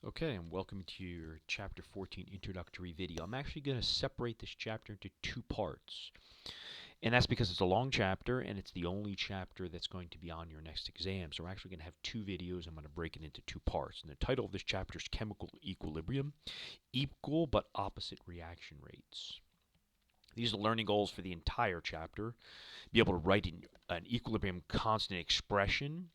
Okay, and welcome to your Chapter 14 introductory video. I'm actually going to separate this chapter into two parts. And that's because it's a long chapter, and it's the only chapter that's going to be on your next exam. So we're actually going to have two videos. I'm going to break it into two parts. And the title of this chapter is Chemical Equilibrium, Equal but Opposite Reaction Rates. These are the learning goals for the entire chapter. Be able to write an equilibrium constant expression,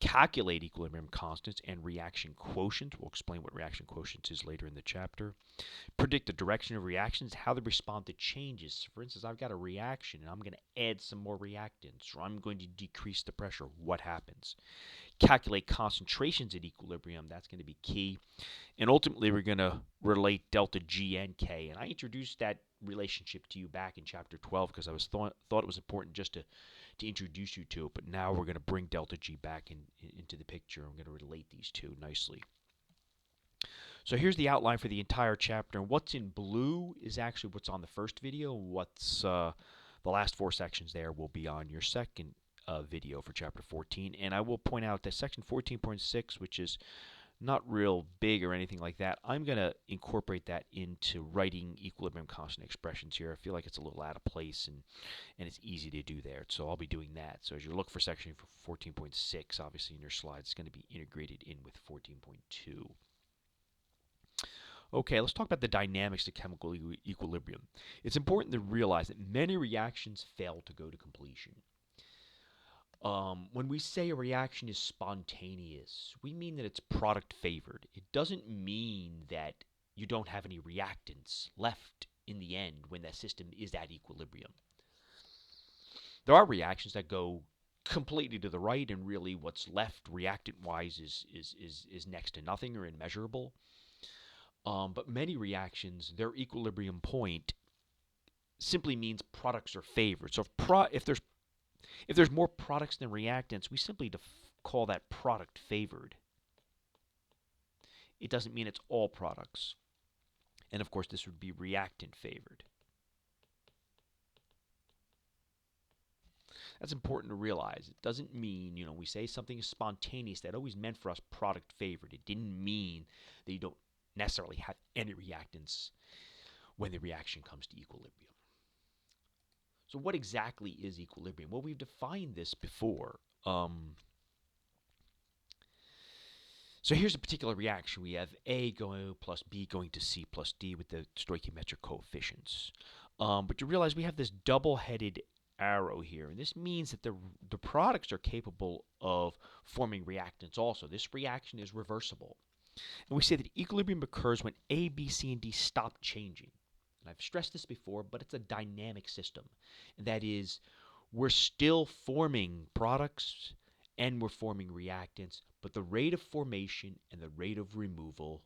calculate equilibrium constants and reaction quotient. We'll explain what reaction quotient is later in the chapter. Predict the direction of reactions, how they respond to changes. For instance, I've got a reaction and I'm going to add some more reactants, or I'm going to decrease the pressure. What happens? Calculate concentrations at equilibrium. That's going to be key. And ultimately, we're going to relate delta G and K. And I introduced that relationship to you back in chapter 12 because I thought it was important just to introduce you to it, but now we're going to bring delta G back into the picture. I'm going to relate these two nicely. So here's the outline for the entire chapter, and what's in blue is actually what's on the first video. What's the last four sections there will be on your second video for chapter 14, and I will point out that section 14.6, which is not real big or anything like that, I'm going to incorporate that into writing equilibrium constant expressions here. I feel like it's a little out of place and it's easy to do there, so I'll be doing that. So as you look for section 14.6, obviously in your slides, it's going to be integrated in with 14.2. Okay, let's talk about the dynamics of chemical equilibrium. It's important to realize that many reactions fail to go to completion. When we say a reaction is spontaneous, we mean that it's product favored. It doesn't mean that you don't have any reactants left in the end when that system is at equilibrium. There are reactions that go completely to the right, and really what's left reactant-wise is next to nothing or immeasurable. But many reactions, their equilibrium point simply means products are favored. So if there's more products than reactants, we simply call that product favored. It doesn't mean it's all products. And of course, this would be reactant favored. That's important to realize. It doesn't mean, we say something is spontaneous. That always meant for us product favored. It didn't mean that you don't necessarily have any reactants when the reaction comes to equilibrium. So what exactly is equilibrium? Well, we've defined this before. So here's a particular reaction. We have A going plus B going to C plus D with the stoichiometric coefficients. But you realize we have this double-headed arrow here, and this means that the products are capable of forming reactants also. This reaction is reversible. And we say that equilibrium occurs when A, B, C, and D stop changing. And I've stressed this before, but it's a dynamic system. And that is, we're still forming products and we're forming reactants, but the rate of formation and the rate of removal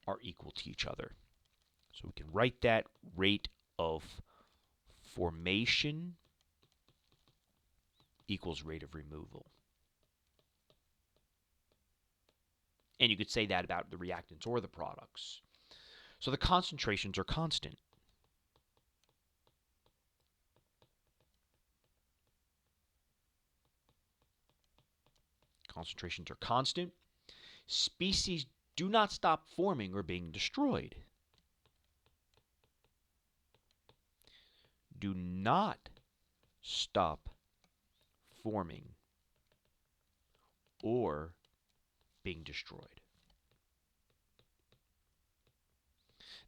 are equal to each other. So we can write that rate of formation equals rate of removal. And you could say that about the reactants or the products. So the concentrations are constant. Concentrations are constant. Species do not stop forming or being destroyed. Do not stop forming or being destroyed.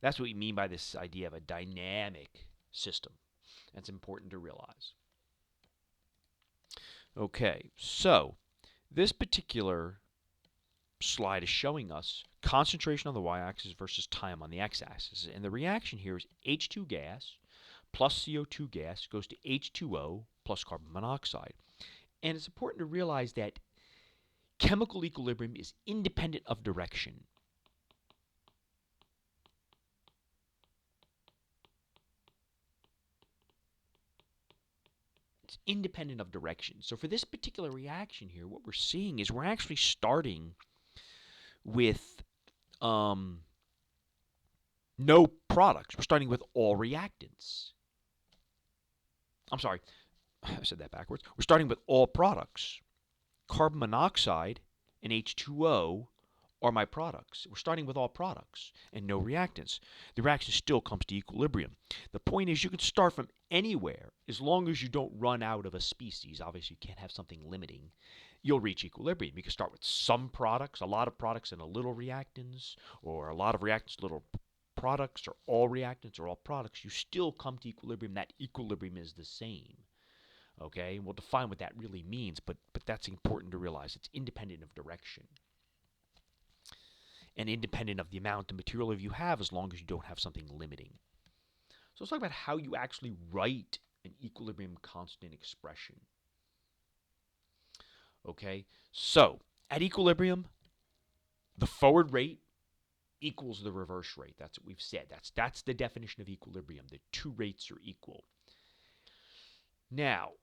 That's what we mean by this idea of a dynamic system. That's important to realize. Okay, so this particular slide is showing us concentration on the y-axis versus time on the x-axis. And the reaction here is H2 gas plus CO2 gas goes to H2O plus carbon monoxide. And it's important to realize that chemical equilibrium is independent of direction. It's independent of direction. So for this particular reaction here, what we're seeing is we're actually starting with no products. We're starting with all reactants. I'm sorry, I said that backwards. We're starting with all products. Carbon monoxide and H2O are my products. We're starting with all products and no reactants. The reaction still comes to equilibrium. The point is you can start from anywhere as long as you don't run out of a species. Obviously, you can't have something limiting. You'll reach equilibrium. You can start with some products, a lot of products and a little reactants, or a lot of reactants, little products, or all reactants or all products. You still come to equilibrium. That equilibrium is the same. Okay, and we'll define what that really means, but that's important to realize. It's independent of direction and independent of the amount of material you have as long as you don't have something limiting. So let's talk about how you actually write an equilibrium constant expression. Okay, so at equilibrium, the forward rate equals the reverse rate. That's what we've said. That's the definition of equilibrium. The two rates are equal. Now,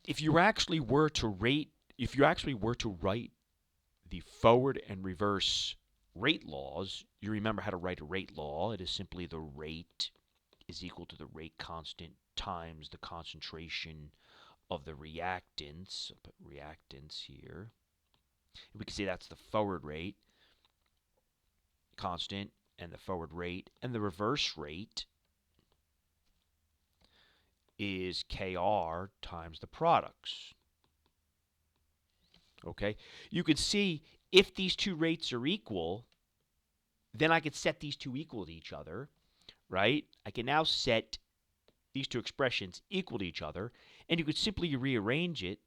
if you actually were to write the forward and reverse rate laws, you remember how to write a rate law. It is simply the rate is equal to the rate constant times the concentration of the reactants. I'll put reactants here. We can say that's the forward rate constant and the forward rate, and the reverse rate is Kr times the products. Okay, you could see if these two rates are equal, then I could set these two equal to each other, right? I can now set these two expressions equal to each other, and you could simply rearrange it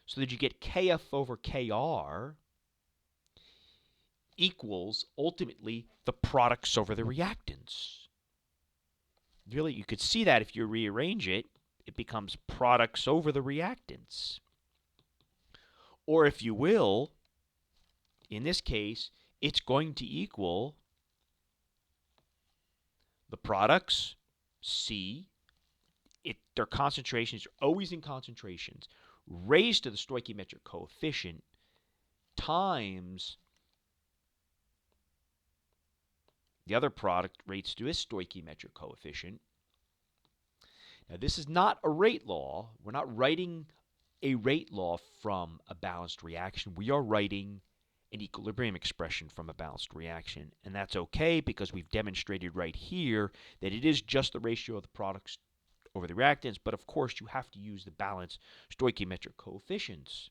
so that you get Kf over Kr equals ultimately the products over the reactants. Really, you could see that if you rearrange it, it becomes products over the reactants. Or if you will, in this case, it's going to equal the products, C, their concentrations are always in concentrations, raised to the stoichiometric coefficient times the other product raised to its stoichiometric coefficient. Now, this is not a rate law. We're not writing a rate law from a balanced reaction. We are writing an equilibrium expression from a balanced reaction. And that's okay because we've demonstrated right here that it is just the ratio of the products over the reactants. But of course, you have to use the balanced stoichiometric coefficients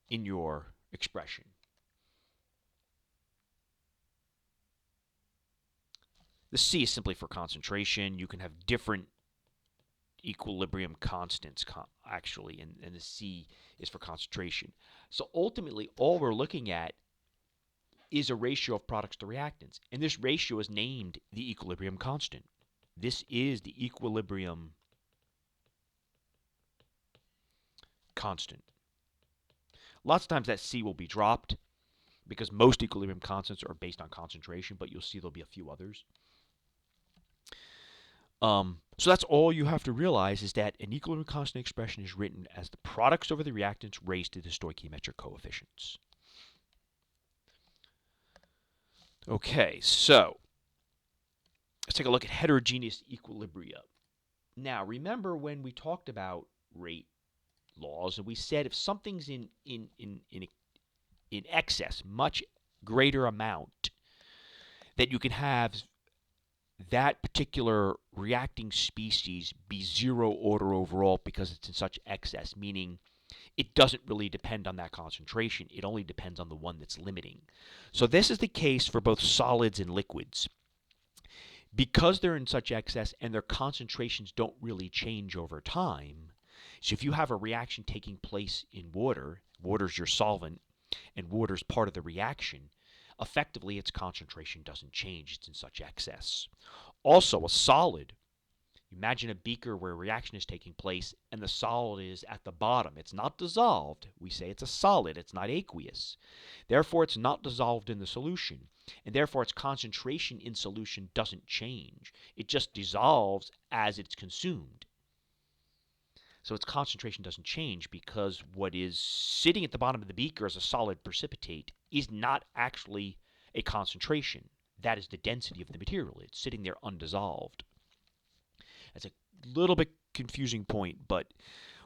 in your expression. The C is simply for concentration. You can have different equilibrium constants, actually, and the C is for concentration. So ultimately, all we're looking at is a ratio of products to reactants. And this ratio is named the equilibrium constant. This is the equilibrium constant. Lots of times that C will be dropped because most equilibrium constants are based on concentration, but you'll see there'll be a few others. So that's all you have to realize is that an equilibrium constant expression is written as the products over the reactants raised to the stoichiometric coefficients. Okay, so let's take a look at heterogeneous equilibria. Now, remember when we talked about rate laws, and we said if something's in excess, much greater amount, that you can have that particular reacting species be zero order overall because it's in such excess, meaning it doesn't really depend on that concentration. It only depends on the one that's limiting. So this is the case for both solids and liquids. Because they're in such excess and their concentrations don't really change over time, so if you have a reaction taking place in water, water's your solvent, and water's part of the reaction, effectively its concentration doesn't change. It's in such excess. Also, a solid, imagine a beaker where a reaction is taking place and the solid is at the bottom. It's not dissolved. We say it's a solid. It's not aqueous. Therefore, it's not dissolved in the solution. And therefore, its concentration in solution doesn't change. It just dissolves as it's consumed. So its concentration doesn't change because what is sitting at the bottom of the beaker as a solid precipitate is not actually a concentration. That is the density of the material. It's sitting there undissolved. That's a little bit confusing point, but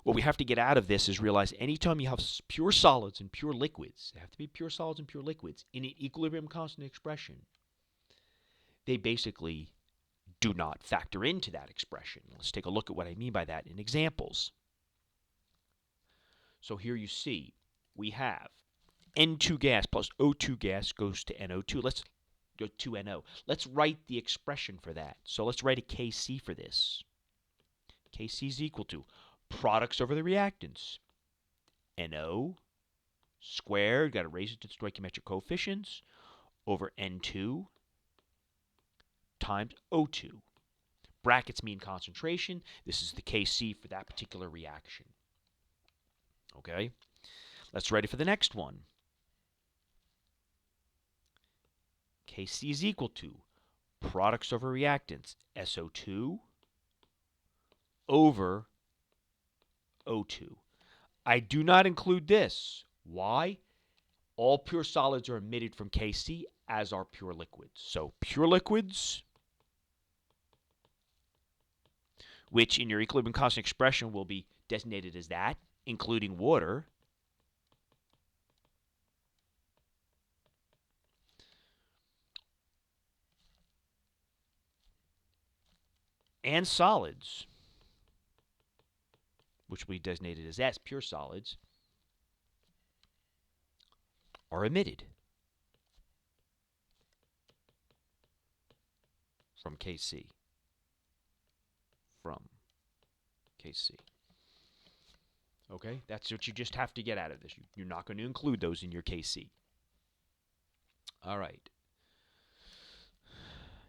what we have to get out of this is realize anytime you have pure solids and pure liquids, they have to be pure solids and pure liquids, in an equilibrium constant expression, they basically do not factor into that expression. Let's take a look at what I mean by that in examples. So here you see we have N2 gas plus O2 gas goes to NO2. Let's go to NO. Let's write the expression for that. So let's write a Kc for this. Kc is equal to products over the reactants. NO squared, got to raise it to the stoichiometric coefficients, over N2 times O2. Brackets mean concentration. This is the Kc for that particular reaction. Okay? Let's write it for the next one. Kc is equal to products over reactants, SO2 over O2. I do not include this. Why? All pure solids are emitted from Kc, as are pure liquids. So pure liquids, which in your equilibrium constant expression will be designated as that, including water, and solids, which will be designated as S, pure solids, are emitted from Kc. From Kc. Okay, that's what you just have to get out of this. You're not going to include those in your Kc. All right.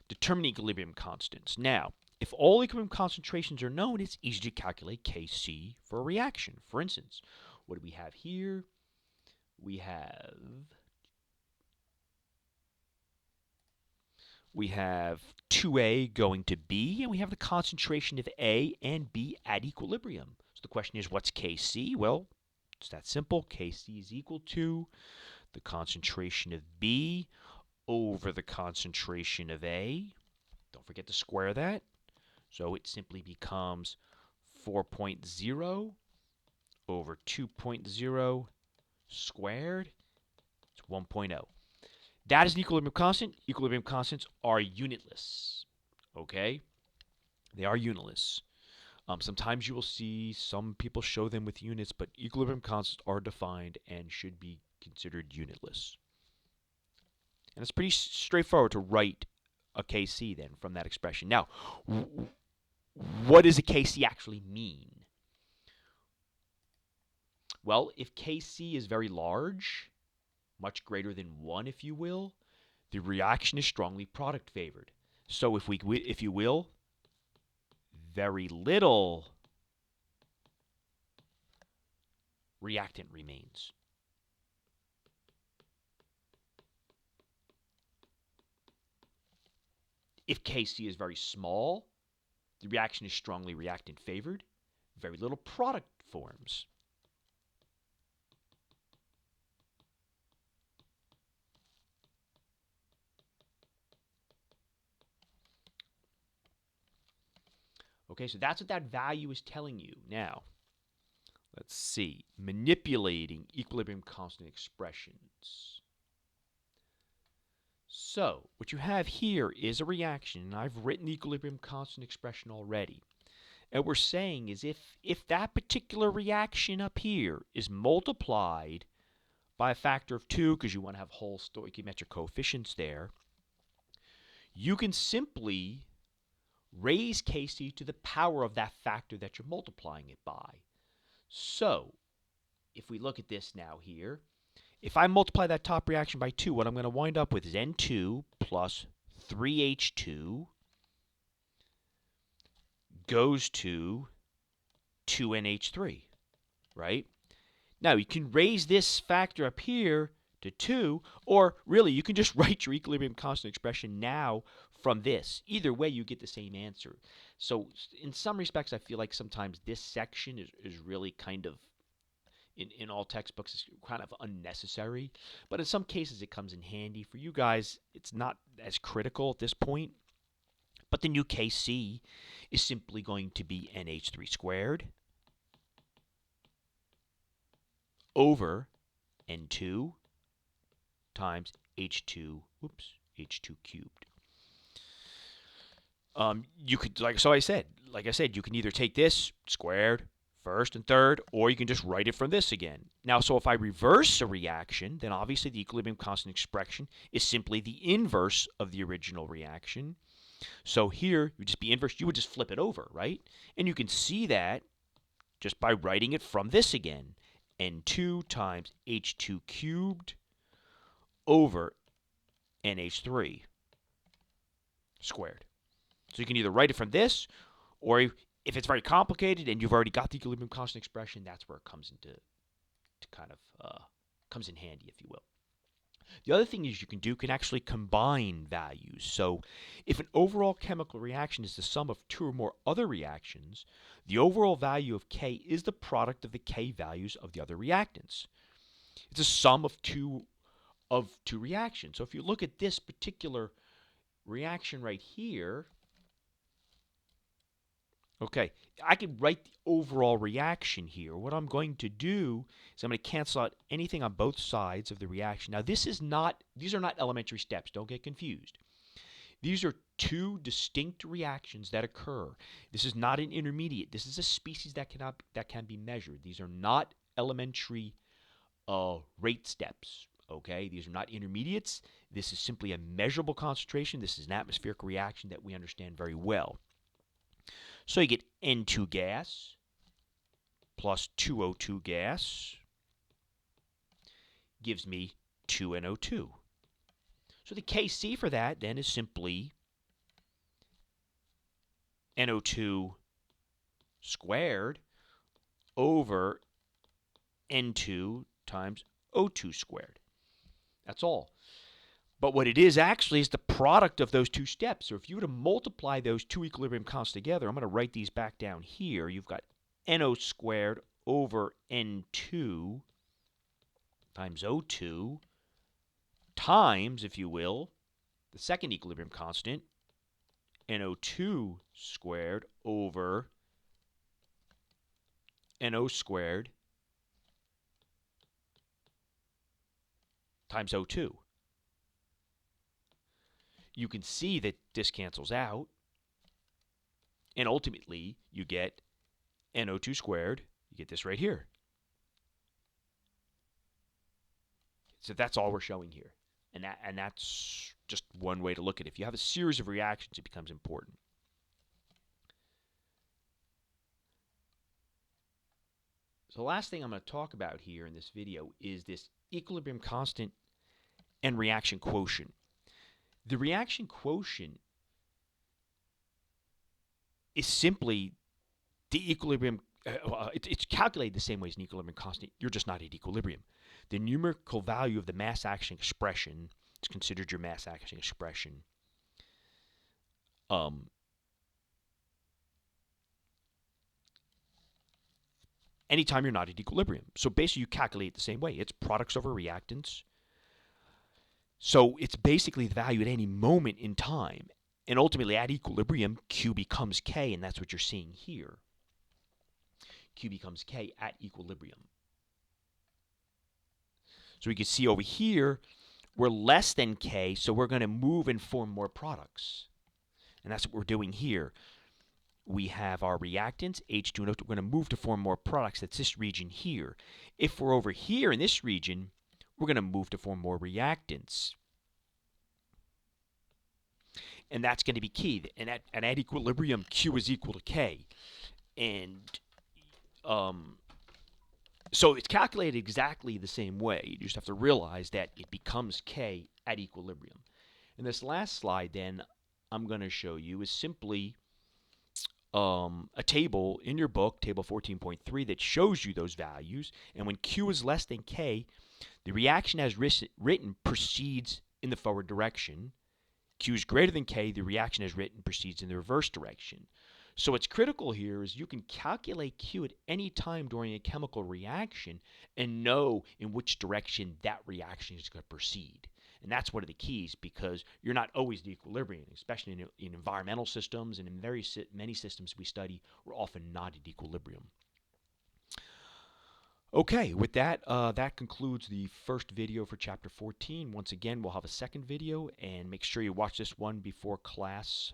Determine equilibrium constants. Now, if all equilibrium concentrations are known, it's easy to calculate Kc for a reaction. For instance, what do we have here? We have 2A going to B, and we have the concentration of A and B at equilibrium. So the question is, what's Kc? Well, it's that simple. Kc is equal to the concentration of B over the concentration of A. Don't forget to square that. So it simply becomes 4.0 over 2.0 squared. It's 1.0. That is an equilibrium constant. Equilibrium constants are unitless. Okay? They are unitless. Sometimes you will see some people show them with units, but equilibrium constants are defined and should be considered unitless. And it's pretty straightforward to write a Kc then from that expression. Now, what does a Kc actually mean? Well, if Kc is very large, much greater than 1, if you will, the reaction is strongly product favored. So if you will, very little reactant remains. If Kc is very small, the reaction is strongly reactant favored. Very little product forms. Okay, so that's what that value is telling you. Now, let's see. Manipulating equilibrium constant expressions. So, what you have here is a reaction, and I've written the equilibrium constant expression already. And what we're saying is if that particular reaction up here is multiplied by a factor of 2, because you want to have whole stoichiometric coefficients there, you can simply raise Kc to the power of that factor that you're multiplying it by. So, if we look at this now here, if I multiply that top reaction by 2, what I'm going to wind up with is N2 plus 3H2 goes to 2NH3, right? Now, you can raise this factor up here to 2, or really, you can just write your equilibrium constant expression now from this. Either way, you get the same answer. So, in some respects, I feel like sometimes this section is really kind of, in all textbooks, it's kind of unnecessary. But in some cases, it comes in handy. For you guys, it's not as critical at this point. But the new Kc is simply going to be NH3 squared over N2 times H2 cubed. You could, like I said, you can either take this squared first and third, or you can just write it from this again. Now, so if I reverse a reaction, then obviously the equilibrium constant expression is simply the inverse of the original reaction. So here, you would just be inverse. You would just flip it over, right? And you can see that just by writing it from this again. N2 times H2 cubed over NH3 squared. So you can either write it from this, or if it's very complicated and you've already got the equilibrium constant expression, that's where it comes into comes in handy, if you will. The other thing is you can actually combine values. So if an overall chemical reaction is the sum of two or more other reactions, the overall value of K is the product of the K values of the other reactants. It's a sum of two reactions. So if you look at this particular reaction right here, okay, I could write the overall reaction here. What I'm going to do is I'm going to cancel out anything on both sides of the reaction. Now, these are not elementary steps. Don't get confused. These are two distinct reactions that occur. This is not an intermediate. This is a species that can be measured. These are not elementary rate steps. Okay, these are not intermediates. This is simply a measurable concentration. This is an atmospheric reaction that we understand very well. So you get N2 gas plus 2O2 gas gives me 2NO2. So the Kc for that then is simply NO2 squared over N2 times O2 squared. That's all. But what it is actually is the product of those two steps. So if you were to multiply those two equilibrium constants together, I'm going to write these back down here. You've got NO squared over N2 times O2 times, if you will, the second equilibrium constant, NO2 squared over NO squared times O2. You can see that this cancels out, and ultimately you get NO2 squared. You get this right here. So that's all we're showing here, and that's just one way to look at it. If you have a series of reactions, it becomes important. So the last thing I'm going to talk about here in this video is this equilibrium constant and reaction quotient. The reaction quotient is simply the equilibrium. It's calculated the same way as an equilibrium constant. You're just not at equilibrium. The numerical value of the mass action expression is considered your mass action expression. Anytime you're not at equilibrium. So basically you calculate it the same way. It's products over reactants. So it's basically the value at any moment in time. And ultimately at equilibrium, Q becomes K, and that's what you're seeing here. Q becomes K at equilibrium. So we can see over here, we're less than K, so we're going to move and form more products. And that's what we're doing here. We have our reactants, H2 and O2. We're going to move to form more products. That's this region here. If we're over here in this region, we're going to move to form more reactants. And that's going to be key. And at equilibrium, Q is equal to K. And so it's calculated exactly the same way. You just have to realize that it becomes K at equilibrium. And this last slide then I'm going to show you is simply a table in your book, table 14.3, that shows you those values. And when Q is less than K, the reaction as written proceeds in the forward direction. Q is greater than K, the reaction as written proceeds in the reverse direction. So what's critical here is you can calculate Q at any time during a chemical reaction and know in which direction that reaction is going to proceed. And that's one of the keys, because you're not always at equilibrium, especially in environmental systems and in many systems we study, we're often not at equilibrium. Okay, with that, that concludes the first video for Chapter 14. Once again, we'll have a second video, and make sure you watch this one before class